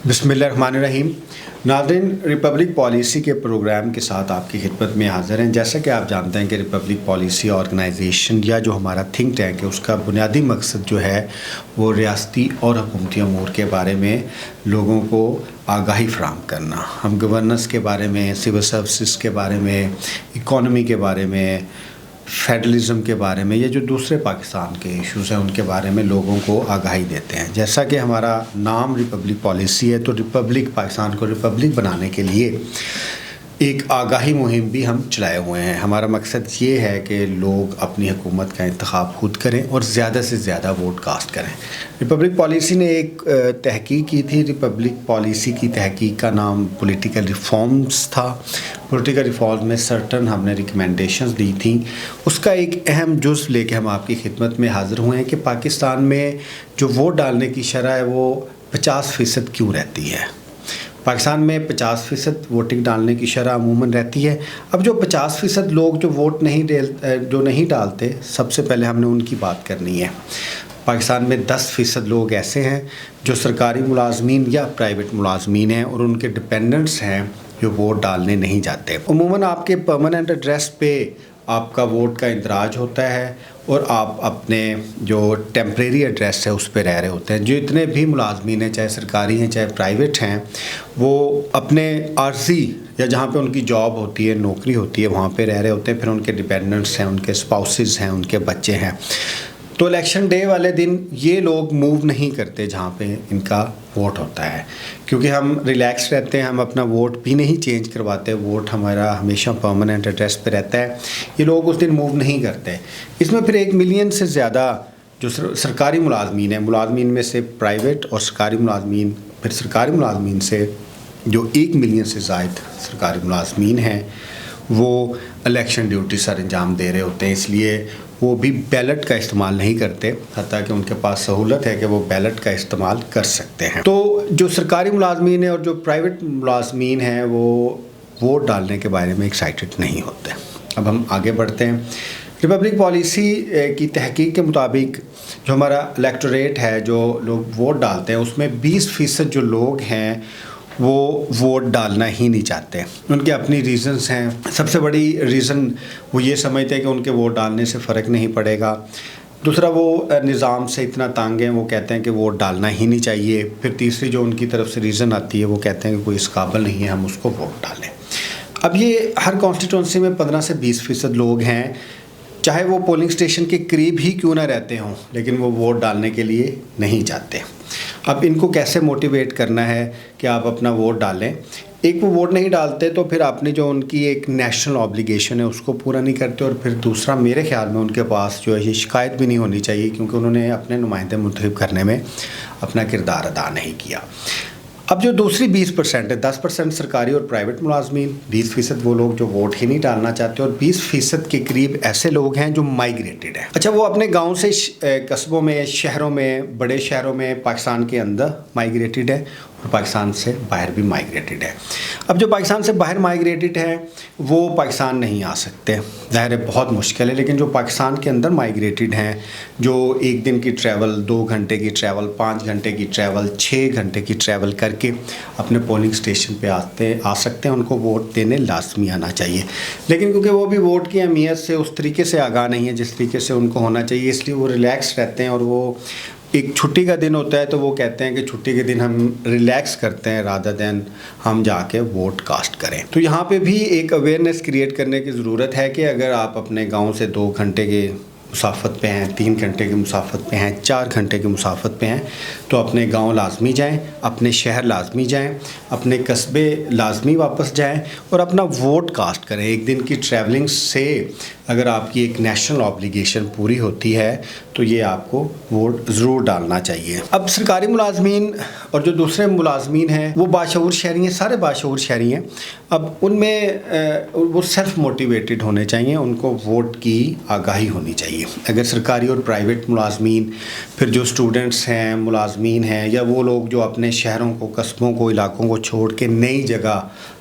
بسم اللہ الرحمن الرحیم۔ ناظرین، ریپبلک پالیسی کے پروگرام کے ساتھ آپ کی خدمت میں حاضر ہیں۔ جیسا کہ آپ جانتے ہیں کہ ریپبلک پالیسی آرگنائزیشن یا جو ہمارا تھنک ٹینک ہے، اس کا بنیادی مقصد جو ہے وہ ریاستی اور حکومتی امور کے بارے میں لوگوں کو آگاہی فراہم کرنا۔ ہم گورننس کے بارے میں، سول سروسز کے بارے میں، اکانومی کے بارے میں، فیڈرلزم کے بارے میں، یا جو دوسرے پاکستان کے ایشوز ہیں ان کے بارے میں لوگوں کو آگاہی دیتے ہیں۔ جیسا کہ ہمارا نام ریپبلک پالیسی ہے، تو ریپبلک پاکستان کو ریپبلک بنانے کے لیے ایک آگاہی مہم بھی ہم چلائے ہوئے ہیں۔ ہمارا مقصد یہ ہے کہ لوگ اپنی حکومت کا انتخاب خود کریں اور زیادہ سے زیادہ ووٹ کاسٹ کریں۔ ریپبلک پالیسی نے ایک تحقیق کی تھی۔ ریپبلک پالیسی کی تحقیق کا نام پولیٹیکل ریفارمز تھا۔ پولیٹیکل ریفارمز میں سرٹن ہم نے ریکمنڈیشنز دی تھیں۔ اس کا ایک اہم جزو لے کے ہم آپ کی خدمت میں حاضر ہوئے ہیں کہ پاکستان میں جو ووٹ ڈالنے کی شرح ہے وہ 50% کیوں رہتی ہے۔ پاکستان میں 50% ووٹنگ ڈالنے کی شرح عموماً رہتی ہے۔ اب جو 50% لوگ جو ووٹ نہیں ڈالتے، سب سے پہلے ہم نے ان کی بات کرنی ہے۔ پاکستان میں 10% لوگ ایسے ہیں جو سرکاری ملازمین یا پرائیویٹ ملازمین ہیں اور ان کے ڈپینڈنٹس ہیں جو ووٹ ڈالنے نہیں جاتے۔ عموماً آپ کے پرماننٹ ایڈریس پہ آپ کا ووٹ کا اندراج ہوتا ہے اور آپ اپنے جو ٹیمپریری ایڈریس ہے اس پہ رہ رہے ہوتے ہیں۔ جو اتنے بھی ملازمین ہیں، چاہے سرکاری ہیں چاہے پرائیویٹ ہیں، وہ اپنے عارضی یا جہاں پہ ان کی جاب ہوتی ہے، نوکری ہوتی ہے، وہاں پہ رہ رہے ہوتے ہیں۔ پھر ان کے ڈپینڈنٹس ہیں، ان کے اسپاؤسز ہیں، ان کے بچے ہیں۔ تو الیکشن ڈے والے دن یہ لوگ موو نہیں کرتے جہاں پہ ان کا ووٹ ہوتا ہے، کیونکہ ہم ریلیکس رہتے ہیں، ہم اپنا ووٹ بھی نہیں چینج کرواتے، ووٹ ہمارا ہمیشہ پرماننٹ ایڈریس پہ رہتا ہے۔ یہ لوگ اس دن موو نہیں کرتے۔ اس میں پھر 1 ملین سے زیادہ جو سرکاری ملازمین ہیں، ملازمین میں سے پرائیویٹ اور سرکاری ملازمین، پھر سرکاری ملازمین سے جو 1 ملین سے زائد سرکاری ملازمین ہیں، وہ الیکشن ڈیوٹی سر انجام دے رہے ہوتے ہیں۔ اس لیے وہ بھی بیلٹ کا استعمال نہیں کرتے، حتیٰ کہ ان کے پاس سہولت ہے کہ وہ بیلٹ کا استعمال کر سکتے ہیں۔ تو جو سرکاری ملازمین ہیں اور جو پرائیویٹ ملازمین ہیں وہ ووٹ ڈالنے کے بارے میں ایکسائٹڈ نہیں ہوتے۔ اب ہم آگے بڑھتے ہیں۔ ریپبلک پالیسی کی تحقیق کے مطابق جو ہمارا الیکٹوریٹ ہے، جو لوگ ووٹ ڈالتے ہیں، اس میں 20% جو لوگ ہیں وہ ووٹ ڈالنا ہی نہیں چاہتے۔ ان کے اپنی ریزنز ہیں۔ سب سے بڑی ریزن وہ یہ سمجھتے ہیں کہ ان کے ووٹ ڈالنے سے فرق نہیں پڑے گا۔ دوسرا، وہ نظام سے اتنا تانگ ہیں، وہ کہتے ہیں کہ ووٹ ڈالنا ہی نہیں چاہیے۔ پھر تیسری جو ان کی طرف سے ریزن آتی ہے، وہ کہتے ہیں کہ کوئی اس قابل نہیں ہے، ہم اس کو ووٹ ڈالیں۔ اب یہ ہر کانسٹیٹوئنسی میں 15 سے 20% لوگ ہیں، چاہے وہ پولنگ اسٹیشن کے قریب ہی کیوں نہ رہتے ہوں، لیکن وہ ووٹ ڈالنے کے لیے نہیں چاہتے۔ اب ان کو کیسے موٹیویٹ کرنا ہے کہ آپ اپنا ووٹ ڈالیں؟ ایک، وہ ووٹ نہیں ڈالتے تو پھر اپنی جو ان کی ایک نیشنل آبلیگیشن ہے اس کو پورا نہیں کرتے، اور پھر دوسرا میرے خیال میں ان کے پاس جو ہے یہ شکایت بھی نہیں ہونی چاہیے، کیونکہ انہوں نے اپنے نمائندے منتخب کرنے میں اپنا کردار ادا نہیں کیا۔ اب جو دوسری 20% ہے، 10% سرکاری اور پرائیویٹ ملازمین، 20% وہ لوگ جو ووٹ ہی نہیں ڈالنا چاہتے، اور 20% کے قریب ایسے لوگ ہیں جو مائیگریٹڈ ہیں۔ اچھا، وہ اپنے گاؤں سے قصبوں میں، شہروں میں، بڑے شہروں میں پاکستان کے اندر مائیگریٹڈ ہے اور پاکستان سے باہر بھی مائیگریٹڈ ہے۔ اب جو پاکستان سے باہر مائیگریٹڈ ہیں وہ پاکستان نہیں آ سکتے، ظاہر ہے بہت مشکل ہے، لیکن جو پاکستان کے اندر مائیگریٹڈ ہیں، جو 1 دن کی ٹریول، 2 گھنٹے کی ٹریول، 5 گھنٹے کی ٹریول، 6 گھنٹے کی ٹریول کر کے اپنے پولنگ اسٹیشن پہ آ سکتے ہیں، ان کو ووٹ دینے لازمی آنا چاہیے۔ لیکن کیونکہ وہ بھی ووٹ کی اہمیت سے اس طریقے سے آگاہ نہیں ہے جس طریقے سے ان کو ہونا چاہیے، اس لیے وہ ریلیکس رہتے ہیں، اور وہ ایک چھٹی کا دن ہوتا ہے تو وہ کہتے ہیں کہ چھٹی کے دن ہم ریلیکس کرتے ہیں رادر دین ہم جا کے ووٹ کاسٹ کریں۔ تو یہاں پہ بھی ایک اویئرنیس کریٹ کرنے کی ضرورت ہے کہ اگر آپ اپنے گاؤں سے 2 گھنٹے کے مسافت پہ ہیں، 3 گھنٹے کی مسافت پہ ہیں، 4 گھنٹے کی مسافت پہ ہیں، تو اپنے گاؤں لازمی جائیں، اپنے شہر لازمی جائیں، اپنے قصبے لازمی واپس جائیں اور اپنا ووٹ کاسٹ کریں۔ 1 دن کی ٹریولنگ سے اگر آپ کی ایک نیشنل آبلیگیشن پوری ہوتی ہے تو یہ آپ کو ووٹ ضرور ڈالنا چاہیے۔ اب سرکاری ملازمین اور جو دوسرے ملازمین ہیں وہ باشعور شہری ہیں، سارے باشعور شہری ہیں۔ اب ان میں وہ سیلف موٹیویٹڈ ہونے چاہیے، ان کو ووٹ کی آگاہی ہونی چاہیے۔ اگر سرکاری اور پرائیویٹ ملازمین، پھر جو اسٹوڈنٹس ہیں، ملازمین ہیں، یا وہ لوگ جو اپنے شہروں کو، قصبوں کو، علاقوں کو چھوڑ کے نئی جگہ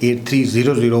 8300